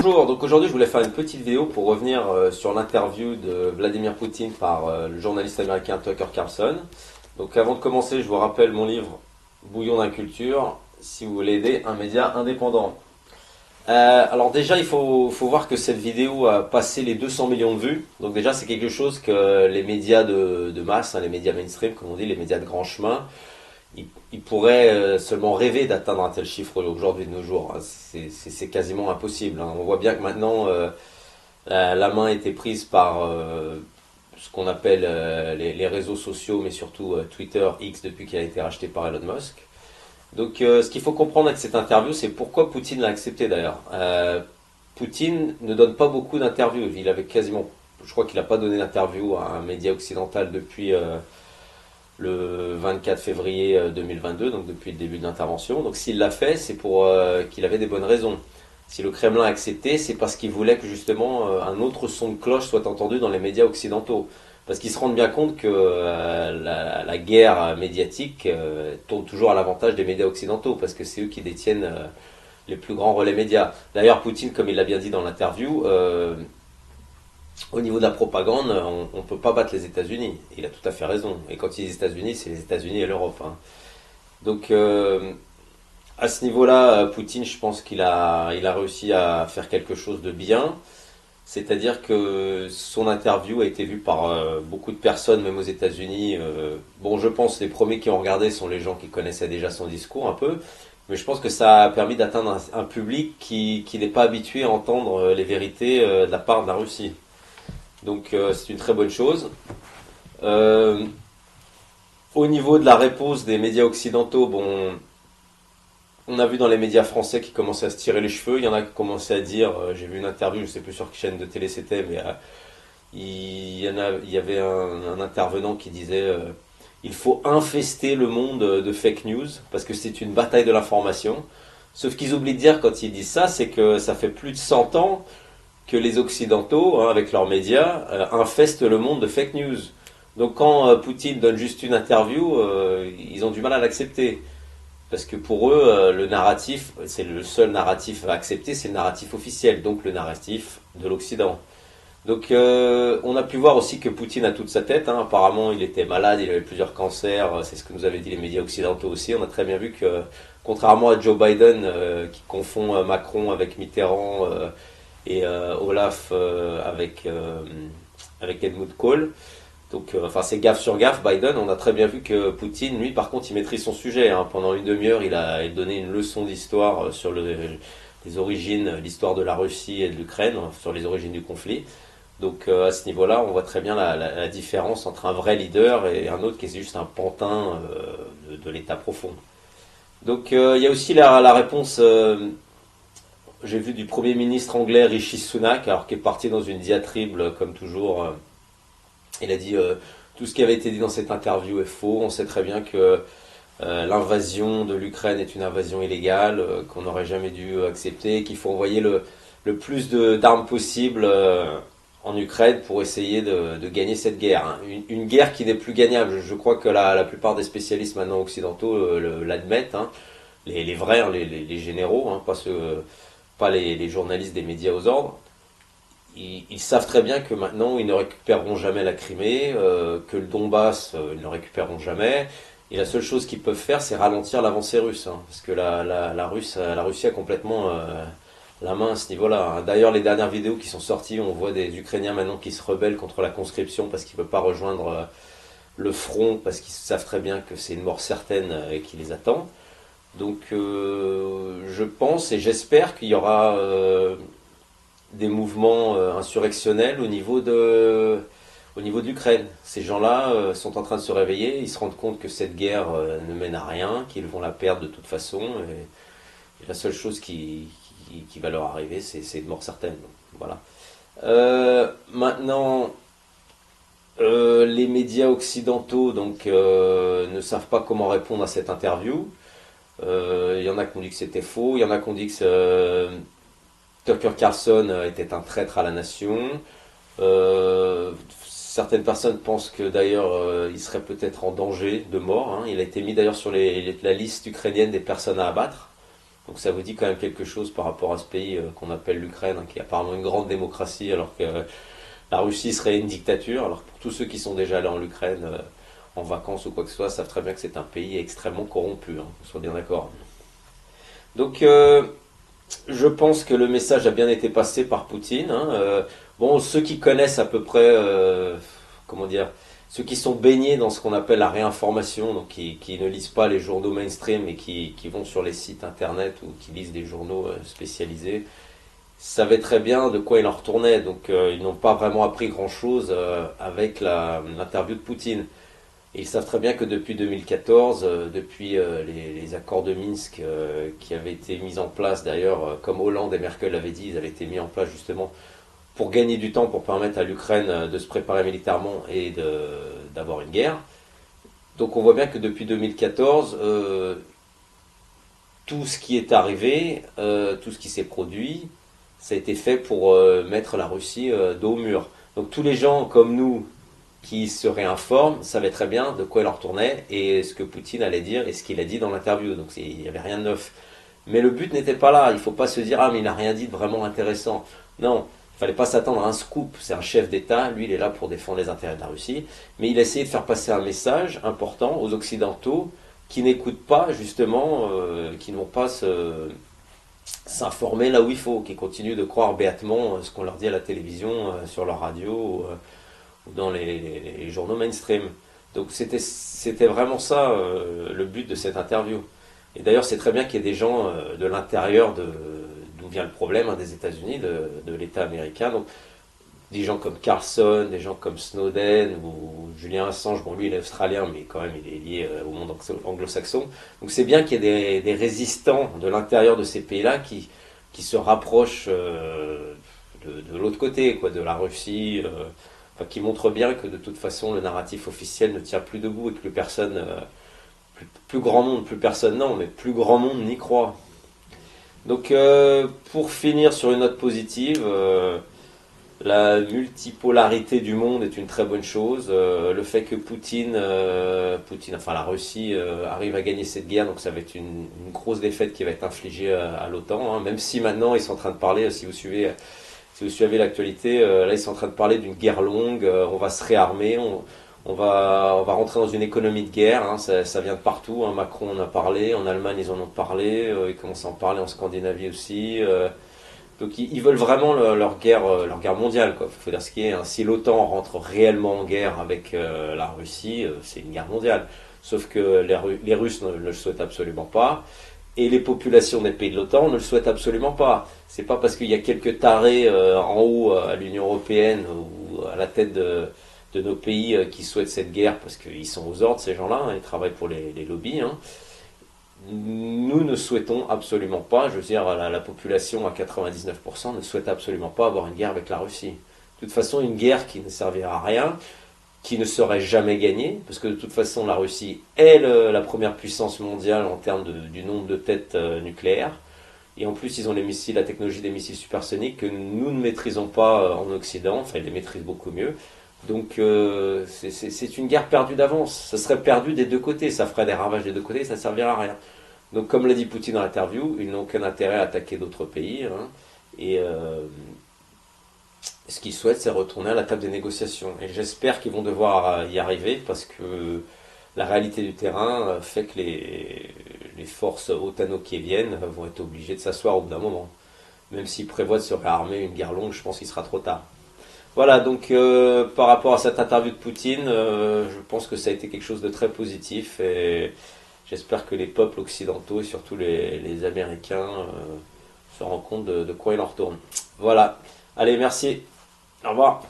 Bonjour, donc aujourd'hui je voulais faire une petite vidéo pour revenir sur l'interview de Vladimir Poutine par le journaliste américain Tucker Carlson. Donc avant de commencer, je vous rappelle mon livre Bouillon d'inculture, si vous voulez aider un média indépendant. Alors déjà il faut voir que cette vidéo a passé les 200 millions de vues. Donc déjà c'est quelque chose que les médias de masse, les médias mainstream comme on dit, les médias de grand chemin, ils pourraient seulement rêver d'atteindre un tel chiffre aujourd'hui de nos jours. C'est quasiment impossible. On voit bien que maintenant la main a été prise par ce qu'on appelle les réseaux sociaux, mais surtout Twitter, X depuis qu'il a été racheté par Elon Musk. Donc ce qu'il faut comprendre avec cette interview, c'est pourquoi Poutine l'a accepté d'ailleurs. Poutine ne donne pas beaucoup d'interviews. Il avait quasiment, je crois qu'il n'a pas donné d'interview à un média occidental depuis le 24 février 2022, donc depuis le début de l'intervention. Donc s'il l'a fait, c'est pour qu'il avait des bonnes raisons. Si le Kremlin a accepté, c'est parce qu'il voulait que justement un autre son de cloche soit entendu dans les médias occidentaux. Parce qu'ils se rendent bien compte que la guerre médiatique tourne toujours à l'avantage des médias occidentaux, parce que c'est eux qui détiennent les plus grands relais médias. D'ailleurs, Poutine, comme il l'a bien dit dans l'interview, au niveau de la propagande, on ne peut pas battre les États-Unis. Il a tout à fait raison. Et quand il dit les États-Unis, c'est les États-Unis et l'Europe. Donc, à ce niveau-là, Poutine, je pense qu'il a réussi à faire quelque chose de bien. C'est-à-dire que son interview a été vue par beaucoup de personnes, même aux États-Unis. Bon, je pense que les premiers qui ont regardé sont les gens qui connaissaient déjà son discours un peu. Mais je pense que ça a permis d'atteindre un public qui n'est pas habitué à entendre les vérités de la part de la Russie. Donc c'est une très bonne chose. Euh, Au niveau de la réponse des médias occidentaux, bon, on a vu dans les médias français qui commençaient à se tirer les cheveux. Il y en a qui commençaient à dire, j'ai vu une interview, je ne sais plus sur quelle chaîne de télé c'était, mais il y avait un intervenant qui disait il faut infester le monde de fake news parce que c'est une bataille de l'information. Sauf qu'ils oublient de dire quand ils disent ça, c'est que ça fait plus de 100 ans que les Occidentaux, avec leurs médias, infestent le monde de fake news. Donc quand Poutine donne juste une interview, ils ont du mal à l'accepter. Parce que pour eux, le narratif, c'est le seul narratif à accepter, c'est le narratif officiel, donc le narratif de l'Occident. Donc on a pu voir aussi que Poutine a toute sa tête. Apparemment, il était malade, il avait plusieurs cancers. C'est ce que nous avaient dit les médias occidentaux aussi. On a très bien vu que, contrairement à Joe Biden, qui confond Macron avec Mitterrand et Olaf avec Helmut Kohl. Donc, enfin, c'est gaffe sur gaffe. Biden, on a très bien vu que Poutine, lui, par contre, il maîtrise son sujet. Pendant une demi-heure, il a donné une leçon d'histoire sur les origines, l'histoire de la Russie et de l'Ukraine, sur les origines du conflit. Donc, à ce niveau-là, on voit très bien la différence entre un vrai leader et un autre qui est juste un pantin de l'État profond. Donc, il y a aussi la réponse. J'ai vu du Premier ministre anglais Rishi Sunak, alors qui est parti dans une diatribe, comme toujours. Il a dit tout ce qui avait été dit dans cette interview est faux. On sait très bien que l'invasion de l'Ukraine est une invasion illégale, qu'on n'aurait jamais dû accepter, qu'il faut envoyer le plus d'armes possible en Ukraine pour essayer de gagner cette guerre. Une guerre qui n'est plus gagnable. Je crois que la plupart des spécialistes maintenant occidentaux l'admettent. Les vrais, les généraux, pas les journalistes des médias aux ordres. Ils savent très bien que maintenant ils ne récupéreront jamais la Crimée, que le Donbass ils ne récupéreront jamais. Et la seule chose qu'ils peuvent faire, c'est ralentir l'avancée russe, parce que la Russie a complètement la main à ce niveau-là. D'ailleurs, les dernières vidéos qui sont sorties, on voit des Ukrainiens maintenant qui se rebellent contre la conscription parce qu'ils ne peuvent pas rejoindre le front, parce qu'ils savent très bien que c'est une mort certaine et qui les attend. Donc, je pense et j'espère qu'il y aura des mouvements insurrectionnels au niveau de l'Ukraine. Ces gens-là sont en train de se réveiller, ils se rendent compte que cette guerre ne mène à rien, qu'ils vont la perdre de toute façon, et la seule chose qui va leur arriver, c'est de mort certaine. Donc, voilà. Maintenant, les médias occidentaux ne savent pas comment répondre à cette interview. Il y en a qui ont dit que c'était faux, il y en a qui ont dit que Tucker Carlson était un traître à la nation. Certaines personnes pensent que d'ailleurs il serait peut-être en danger de mort. Il a été mis d'ailleurs sur la liste ukrainienne des personnes à abattre. Donc ça vous dit quand même quelque chose par rapport à ce pays qu'on appelle l'Ukraine, hein, qui est apparemment une grande démocratie, alors que la Russie serait une dictature. Alors pour tous ceux qui sont déjà allés en Ukraine en vacances ou quoi que ce soit, savent très bien que c'est un pays extrêmement corrompu, hein, qu'on soit bien d'accord. Donc je pense que le message a bien été passé par Poutine, hein. Bon, ceux qui connaissent à peu près, comment dire, ceux qui sont baignés dans ce qu'on appelle la réinformation, donc qui ne lisent pas les journaux mainstream et qui vont sur les sites internet ou qui lisent des journaux spécialisés, savaient très bien de quoi il en retournait. Donc ils n'ont pas vraiment appris grand-chose avec l'interview de Poutine. Et ils savent très bien que depuis 2014, depuis les accords de Minsk qui avaient été mis en place, d'ailleurs, comme Hollande et Merkel l'avaient dit, ils avaient été mis en place justement pour gagner du temps, pour permettre à l'Ukraine de se préparer militairement et d'avoir une guerre. Donc on voit bien que depuis 2014, tout ce qui est arrivé, tout ce qui s'est produit, ça a été fait pour mettre la Russie dos au mur. Donc tous les gens comme nous qui se réinforment savaient très bien de quoi il en retournait et ce que Poutine allait dire et ce qu'il a dit dans l'interview. Donc il n'y avait rien de neuf. Mais le but n'était pas là. Il ne faut pas se dire ah mais il n'a rien dit de vraiment intéressant. Non, il ne fallait pas s'attendre à un scoop. C'est un chef d'État. Lui, il est là pour défendre les intérêts de la Russie. Mais il a essayé de faire passer un message important aux Occidentaux qui n'écoutent pas justement, qui ne vont pas s'informer là où il faut, qui continuent de croire béatement ce qu'on leur dit à la télévision, sur leur radio ou dans les journaux mainstream. Donc c'était vraiment ça le but de cette interview. Et d'ailleurs c'est très bien qu'il y ait des gens de l'intérieur d'où vient le problème, hein, des États-Unis, de l'État américain. Donc des gens comme Carlson, des gens comme Snowden ou Julian Assange. Bon lui il est australien mais quand même il est lié au monde anglo-saxon. Donc c'est bien qu'il y ait des résistants de l'intérieur de ces pays-là qui se rapprochent de l'autre côté, quoi, de la Russie. Enfin, qui montre bien que de toute façon le narratif officiel ne tient plus debout et que plus personne, plus grand monde, plus personne non, mais plus grand monde n'y croit. Donc pour finir sur une note positive, la multipolarité du monde est une très bonne chose. Le fait que Poutine, enfin la Russie, arrive à gagner cette guerre, donc ça va être une grosse défaite qui va être infligée à l'OTAN, hein, même si maintenant ils sont en train de parler, si vous suivez l'actualité, là ils sont en train de parler d'une guerre longue, on va se réarmer, on va rentrer dans une économie de guerre, hein, ça vient de partout, hein, Macron en a parlé, en Allemagne ils en ont parlé, ils commencent à en parler en Scandinavie aussi. Donc ils veulent vraiment leur guerre mondiale, quoi. Faut dire ce qui est, hein. Si l'OTAN rentre réellement en guerre avec la Russie, c'est une guerre mondiale. Sauf que les Russes ne le souhaitent absolument pas. Et les populations des pays de l'OTAN ne le souhaitent absolument pas. C'est pas parce qu'il y a quelques tarés en haut à l'Union Européenne ou à la tête de nos pays qui souhaitent cette guerre, parce qu'ils sont aux ordres, ces gens-là, hein, ils travaillent pour les lobbies, hein. Nous ne souhaitons absolument pas, je veux dire, la population à 99% ne souhaite absolument pas avoir une guerre avec la Russie. De toute façon, une guerre qui ne servira à rien, qui ne serait jamais gagnée, parce que de toute façon, la Russie est la première puissance mondiale en termes du nombre de têtes nucléaires. Et en plus, ils ont les missiles, la technologie des missiles supersoniques que nous ne maîtrisons pas en Occident, enfin, ils les maîtrisent beaucoup mieux. Donc, c'est une guerre perdue d'avance. Ça serait perdu des deux côtés, ça ferait des ravages des deux côtés, ça ne servira à rien. Donc, comme l'a dit Poutine dans l'interview, ils n'ont aucun intérêt à attaquer d'autres pays, hein, et ce qu'ils souhaitent, c'est retourner à la table des négociations. Et j'espère qu'ils vont devoir y arriver parce que la réalité du terrain fait que les forces otano-kieviennes vont être obligées de s'asseoir au bout d'un moment. Même s'ils prévoient de se réarmer une guerre longue, je pense qu'il sera trop tard. Voilà, donc par rapport à cette interview de Poutine, je pense que ça a été quelque chose de très positif et j'espère que les peuples occidentaux et surtout les Américains se rendent compte de quoi il en retourne. Voilà, allez, merci. Au revoir.